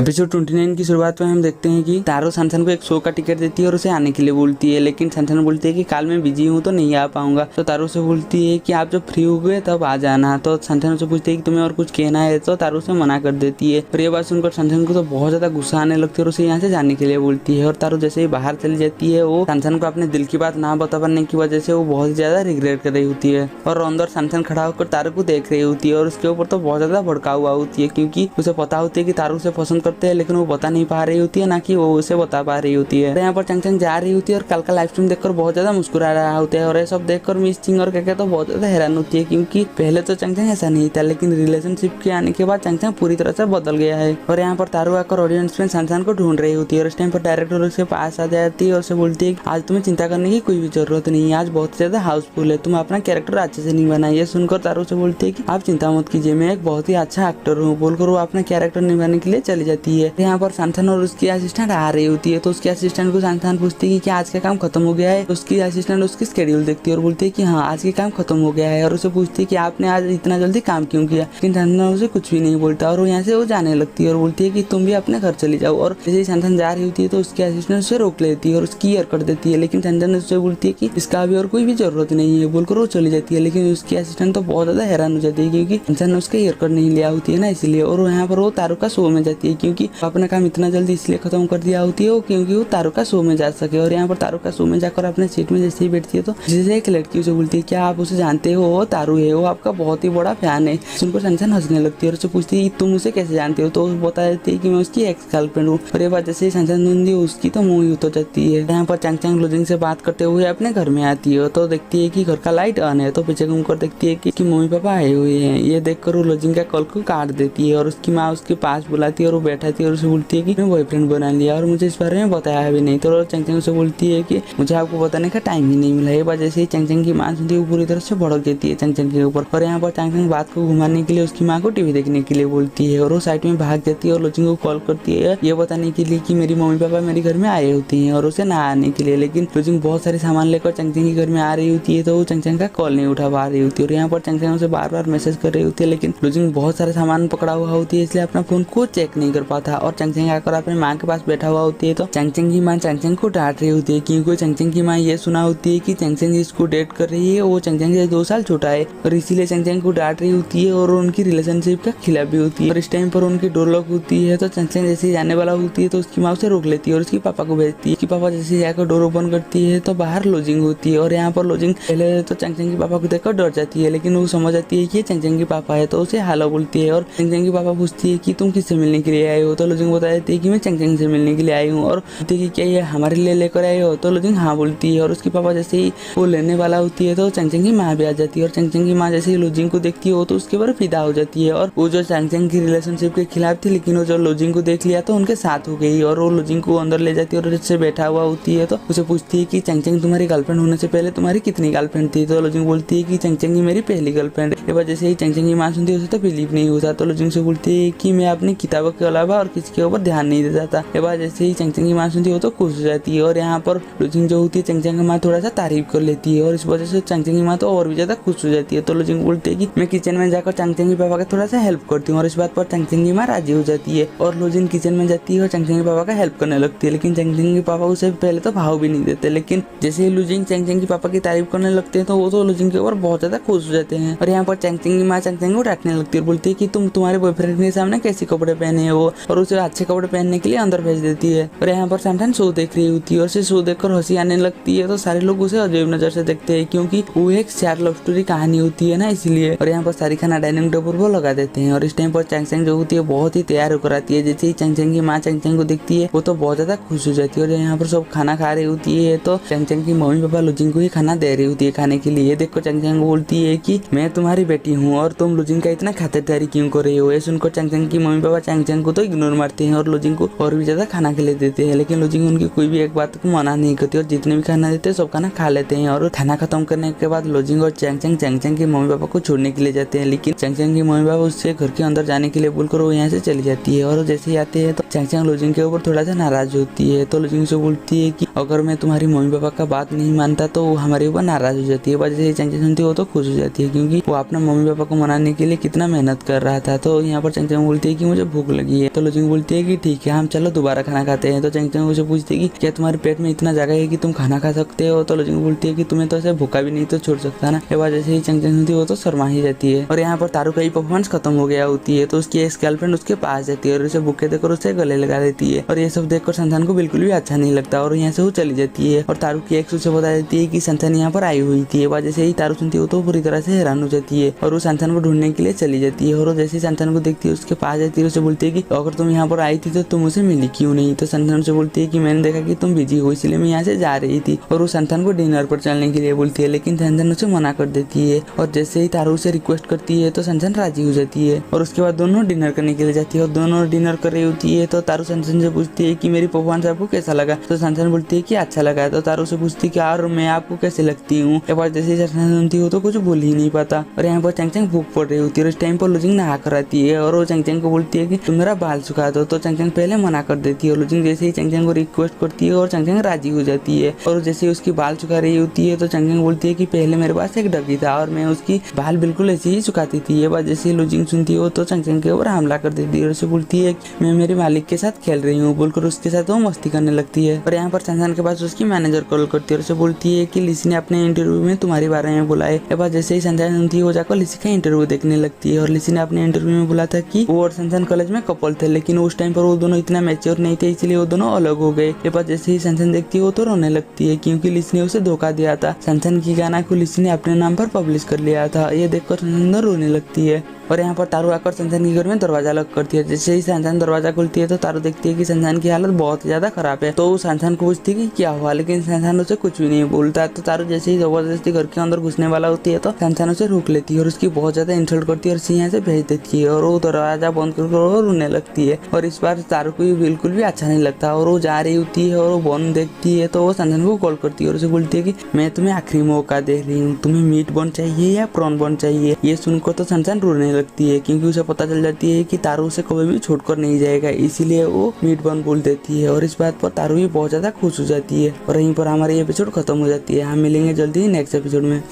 Episode 29 की शुरुआत में हम देखते हैं कि तारो सनसन को एक शो का टिकट देती है और उसे आने के लिए बोलती है, लेकिन सनसन बोलती है कि काल मैं बिजी हूँ तो नहीं आ पाऊंगा। तो तारो से बोलती है कि आप जब फ्री हो गए तब आ जाना। तो सनसन उसे पूछती है कि तुम्हें और कुछ कहना है, तो तारो से मना कर देती है। और ये बात सुनकर सनसन को तो बहुत ज्यादा गुस्सा आने लगती है और उसे यहाँ से जाने के लिए बोलती है। और तारो जैसे ही बाहर चली जाती है, वो सनसन को अपने दिल की बात ना बता पाने की वजह से वो बहुत ज्यादा रिग्रेट कर रही होती है। और अंदर सनसन खड़ा होकर तारो को देख रही होती है और उसके ऊपर तो बहुत ज्यादा भड़का हुआ होती है, क्योंकि उसे पता होती है कि तारो उसे पसंद करते हैं, लेकिन वो बता नहीं पा रही होती है, ना कि वो उसे बता पा रही होती है। यहाँ पर चंग जा रही होती है और कल का लाइव स्ट्रीम देखकर बहुत ज्यादा मुस्कुरा रहा होता है। और ये सब देखकर मिस चिंग और कहते तो बहुत ज्यादा हैरान होती है, क्योंकि पहले तो चंग ऐसा नहीं था, लेकिन रिलेशनशिप के आने के बाद चंग पूरी तरह से बदल गया है। और यहाँ पर तारो आकर ऑडियंस में सनसन को ढूंढ रही होती है और इस टाइम पर डायरेक्टर उसके पास आ जाती है और उसे बोलती है आज तुम्हें चिंता करने की कोई भी जरूरत नहीं है, आज बहुत ज्यादा हाउसफुल है, तुम अपना कैरेक्टर अच्छे से नहीं बनाई। ये सुनकर तारो से बोलती है कि आप चिंता मत कीजिए, मैं एक बहुत ही अच्छा एक्टर हूँ, बोलकर वो अपना कैरेक्टर निभाने के लिए चली जाती है। यहाँ पर सनसन और उसकी असिस्टेंट आ रही होती है, तो उसकी असिस्टेंट को सनसन पूछती है कि आज का काम खत्म हो गया है। तो उसकी असिस्टेंट उसकी शेड्यूल देखती है और बोलती है कि हाँ आज के काम खत्म हो गया है। और उसे पूछती है कि आपने आज इतना जल्दी काम क्यों किया, लेकिन सनसन उसे कुछ भी नहीं बोलता और वो यहाँ से वो जाने लगती है और बोलती है कि तुम भी अपने घर चली जाओ। और जैसे ही सनसन जा रही होती है तो उसकी असिस्टेंट उसे रोक लेती है और उसकी ईयर कर देती है, लेकिन सनसन उससे बोलती है कि इसका अभी और कोई भी जरूरत नहीं है, बोलकर वो चली जाती है। लेकिन उसकी असिस्टेंट तो बहुत ज्यादा हैरान हो जाती है, क्योंकि सनसन ने उसका ईयर कर नहीं लिया होती है ना, इसलिए। और यहाँ पर वो तारो का शो में जाती है, क्योंकि अपना काम इतना जल्दी इसलिए खत्म कर दिया होती है क्योंकि वो तारो का शो में जा सके। और यहाँ पर तारो का शो में जाकर अपने सीट में जैसे ही बैठती है तो जैसे एक लड़की उसे बोलती है क्या आप उसे जानते हो, वो तारो है, वो आपका बहुत ही बड़ा फैन है। सुनकर सनसन हंसने लगती है और उसे पूछती है तुम उसे कैसे जानते हो, तो वो बता देती है कि मैं उसकी एक्स गर्लफ्रेंड हूँ। और ये बात जैसे ही सनसन सुनती है उसकी तो मुंह ही उतर जाती है। यहाँ पर चंग लुजिंग से बात करते हुए अपने घर में आती है तो देखती है कि घर का लाइट ऑन है, तो पीछे घूमकर देखती है कि मम्मी पापा आए हुए हैं। ये देखकर वो लुजिंग का कॉल को काट देती है और उसकी माँ उसके पास बुलाती है और वो बैठाती है और उसे बोलती है कि मैं बॉयफ्रेंड बना लिया और मुझे इस बारे में बताया भी नहीं। तो चंग उसे बोलती है कि मुझे आपको बताने का टाइम ही नहीं मिला। ये बात जैसे ही चंग की माँ सुनती है वो पूरी तरह से भड़क देती है चंग के ऊपर। और यहाँ पर चंग बात को घुमाने के लिए उसकी माँ को टीवी देखने के लिए बोलती है और वो साइड में भाग जाती है और लुजिंग को कॉल करती है ये बताने के लिए कि मेरी मम्मी पापा मेरे घर में आए होते हैं और उसे ना आने के लिए। लेकिन लुजिंग बहुत सारे सामान लेकर चंग के घर में आ रही होती है, तो वो चंग का कॉल नहीं उठा पा रही होती है। और यहाँ पर चंग उसे बार बार मैसेज कर रही होती है, लेकिन लुजिंग बहुत सारे सामान पकड़ा हुआ होती है, इसलिए अपना फोन को चेक नहीं कर पाता। और चंग आकर अपने माँ के पास बैठा हुआ होती है, तो चंग की माँ चंग को डांट रही होती है, क्योंकि चंग की माँ ये सुना होती है कि चंग इसको डेट कर रही है, वो चंग से 2 साल छोटा है और इसीलिए चंग को डांट रही होती है और उनकी रिलेशनशिप का खिलाफ भी होती है। और इस टाइम पर उनकी डोर लॉक होती है, तो चंग जैसे जाने वाला होती है तो उसकी माँ उसे रोक लेती है और उसके पापा को भेजती है। कि पापा जैसे जाकर डोर ओपन करती है तो बाहर लुजिंग होती है। और यहाँ पर लुजिंग पहले तो चंग के पापा को देखकर डर जाती है, लेकिन वो समझ जाती है कि चंग के पापा है, तो उसे हेलो बोलती है। और चंग के पापा पूछती है कि तुम किससे मिलने के लिए आए हो, तो लुजिंग बता देती है कि मैं चंग से मिलने के लिए आई हूँ। और कि क्या ये हमारे लिए लेकर आए हो, तो लुजिंग हाँ बोलती है। और उसके पापा जैसे ही वो लेने वाला होती है तो चंग की माँ भी आ जाती है और चंग की माँ जैसे ही लुजिंग को देखती है वो तो उसके ऊपर फिदा हो जाती है। और वो जो चंग की रिलेशनशिप के खिलाफ थी, लेकिन वो जो लुजिंग को देख लिया तो उनके साथ हो गई और वो लुजिंग को अंदर ले जाती है और उससे बैठा हुआ होती है, तो उसे पूछती है कि चंग तुम्हारी गर्लफ्रेंड होने से पहले तुम्हारी कितनी गर्लफ्रेंड थी, तो लुजिंग बोलती है कि चंग मेरी पहली गर्लफ्रेंड है। ये जैसे ही चंग की माँ सुनती है उसे तो बिलीव नहीं होता, तो लुजिंग से बोलती है कि मैं अपनी किताबों के अलावा और किसी के ऊपर ध्यान नहीं देता था। ये बात जैसे ही चंग की माँ सुनती है वो तो खुश हो जाती है। और यहाँ पर लुजिंग जो होती है चंग की माँ थोड़ा सा तारीफ कर लेती है और इस वजह से चंग की माँ तो और भी ज्यादा खुश हो जाती है। तो लुजिंग बोलती है कि मैं किचन में जाकर चंग के पापा का थोड़ा सा हेल्प करती हूँ और इस बात पर चंग की माँ राजी हो जाती है। और लुजिंग किचन में जाती है और चंग के पापा का हेल्प करने लगती है, लेकिन चंग के पापा उसे पहले तो भाव भी नहीं देते। लेकिन जैसे ही लुजिंग चंग के पापा की तारीफ करने लगते हैं तो वो तो लुजिंग के ऊपर बहुत ज्यादा खुश हो जाते हैं। और यहाँ पर चंग की माँ चंग को डांटने लगती है, बोलती है कि तुम तुम्हारे बॉयफ्रेंड के सामने कैसे कपड़े पहने हैं वो, और उसे अच्छे कपड़े पहनने के लिए अंदर भेज देती है। और यहाँ पर सनसन शो देख रही होती है और उसे शो देखकर हंसी आने लगती है, तो सारे लोग उसे अजीब नजर से देखते हैं, क्योंकि वो एक सैड लव स्टोरी कहानी होती है ना, इसलिए। और यहाँ पर सारी खाना डाइनिंग टेबल पर लगा देते हैं और इस टाइम पर चंग जो होती है बहुत ही तैयार होकर आती है। जैसे ही चंग की माँ चंग को देखती है वो तो बहुत ज्यादा खुश हो जाती है। और यहाँ पर सब खाना खा रही होती है, तो चंग की मम्मी पापा लुजिंग को ही खाना दे रही होती है खाने के लिए। देखो चंग बोलती है कि मैं तुम्हारी बेटी हूँ और तुम लुजिंग का इतना खातिरदारी क्यों कर रही हो। ये सुनकर चंग की मम्मी पापा चंग को तो इग्नोर मारते हैं और लुजिंग को और भी ज्यादा खाना खिला देते हैं, लेकिन लुजिंग उनकी कोई भी एक बात को मना नहीं करती और जितने भी खाना देते हैं सब खाना खा लेते हैं। और खाना खत्म करने के बाद लुजिंग और चंग के मम्मी पापा को छोड़ने के लिए जाते हैं, लेकिन चंग की मम्मी पापा उससे घर के अंदर जाने के लिए बोलकर वो यहाँ से चली जाती है। और जैसे ही आते हैं तो चंग लुजिंग के ऊपर थोड़ा सा नाराज होती है, तो लुजिंग से बोलती है कि अगर मैं तुम्हारी मम्मी पापा का बात नहीं मानता तो वो हमारे ऊपर नाराज हो जाती है। वजह से चंग सुनती है वो तो खुश हो जाती है, क्योंकि वो अपना मम्मी पापा को मनाने के लिए कितना मेहनत कर रहा था। तो यहाँ पर चंग बोलती है कि मुझे भूख लगी है। तो लोजिंग बोलती है कि ठीक है हम चलो दोबारा खाना खाते हैं। तो चैंग चैंग उसे पूछती है कि क्या तुम्हारे पेट में इतना जगह है कि तुम खाना खा सकते हो। तो लोजिंग बोलती है कि तुम्हें तो ऐसे भूखा भी नहीं तो छोड़ सकता ना। ये बात जैसे ही चैंग चैंग सुनती है वो तो शर्मा ही जाती है। और यहाँ पर तारू का ही परफॉर्मेंस खत्म हो गया होती है। तो उसकी एक्स गर्लफ्रेंड उसके पास जाती है और उसे भूखे देकर उसे गले लगा देती है। और ये सब देखकर संतान को बिल्कुल भी अच्छा नहीं लगता और यहाँ से वो चली जाती है। और तारू की एक्स उसे बता देती है कि संतान यहाँ पर आई हुई थी। बात जैसे ही तारू सुनती है तो पूरी तरह से हैरान हो जाती है और वो संतान को ढूंढने के लिए चली जाती है। और वो जैसे ही संतान को देखती है उसके पास जाती है, उसे बोलती है कि अगर तुम यहाँ पर आई थी तो तुम उसे मिली क्यों नहीं। तो संतान उसे बोलती है कि मैंने देखा कि तुम बिजी हो इसलिए मैं यहाँ से जा रही थी। और वो संतान को डिनर पर चलने के लिए बोलती है लेकिन संतान उसे मना कर देती है। और जैसे ही तारू उसे रिक्वेस्ट करती है तो संतान राजी हो जाती है। और उसके बाद दोनों डिनर करने के लिए जाती है और दोनों डिनर कर रही होती है। तो तारू संतान से पूछती है कि मेरी परफॉर्मेंस आपको कैसा लगा। तो संतान बोलती है कि अच्छा लगा। तो तारू से पूछती है कि और मैं आपको कैसे लगती हूँ। एक बार जैसे ही संतान सुनती हो तो कुछ बोल ही नहीं पाता। और यहाँ पर चैंग चैंग भूख पड़ रही होती है। इस टाइम पर लोजिंग नहा कर आती है और वो चैंग चैंग को बोलती है कि तुम मेरा बाल सुखा दो। तो चैंग चैंग पहले मना कर देती है और लोजिंग जैसे ही चैंग चैंग को रिक्वेस्ट करती है और चैंग चैंग राजी हो जाती है। और जैसे ही उसकी बाल सुखा रही होती है तो चैंग चैंग बोलती है कि पहले मेरे पास एक डब्बी था और मैं उसकी बाल बिल्कुल ऐसे ही सुखाती थी। ये बात जैसे ही लोजिंग सुनती हो तो चैंग चैंग के ऊपर हमला कर देती है और उसे बोलती है मैं मेरे मालिक के साथ खेल रही हूँ बोलकर उसके साथ वो मस्ती करने लगती है। और यहाँ पर संतान के पास उसकी मैनेजर कॉल करती है और उसे बोलती है कि लिसी ने अपने इंटरव्यू में तुम्हारे बारे में बोला है। ये बात जैसे ही संतान सुनती है वो जाकर लिसी का इंटरव्यू देखने लगती है। और लिसी ने अपने इंटरव्यू में बोला था कि वो और संतान कॉलेज में कपल थे लेकिन उस टाइम पर वो दोनों इतना मैच्योर नहीं थे इसलिए वो दोनों अलग हो गए। ये बात जैसे ही संतान देखती है वो तो रोने लगती है क्योंकि लिसी ने उसे धोखा दिया था। संतान की गाना को लिसी ने अपने नाम पर पब्लिश कर लिया था। ये देखकर संतान रोने लगती है। और यहाँ पर तारू आकर संतान के घर में दरवाजा लॉक करती है। जैसे ही संतान दरवाजा खुलती है तो तारू देखती है कि संतान की हालत बहुत ज्यादा खराब है। तो वो संतान को पूछती है कि क्या हुआ लेकिन संतान उसे कुछ भी नहीं बोलता। तो तारू जैसे ही जबरदस्ती घर के अंदर घुसने वाला होती है तो संतान उसे रोक लेती है और उसकी बहुत ज्यादा इंसल्ट करती है और उसे यहाँ से भेज देती है। और वो दरवाजा बंद कर रोने लगती है। और इस बार तारू को बिल्कुल भी अच्छा नहीं लगता और वो जा रही होती है और वो बॉन देखती है तो वो संतान को कॉल करती है और उसे बोलती है कि मैं तुम्हें आखिरी मौका दे रही हूँ, तुम्हें मीट बॉन चाहिए या प्रॉन बॉन चाहिए। ये सुनकर तो संतान रोने लगती है क्योंकि उसे पता चल जाती है कि तारू उसे कभी भी छोड़कर नहीं जाएगा, इसीलिए वो मीट बॉन बोल देती है। और इस बात पर तारू भी बहुत ज्यादा खुश हो जाती है। और यहीं पर हमारी एपिसोड खत्म हो जाती है। हम मिलेंगे जल्दी ही नेक्स्ट एपिसोड में।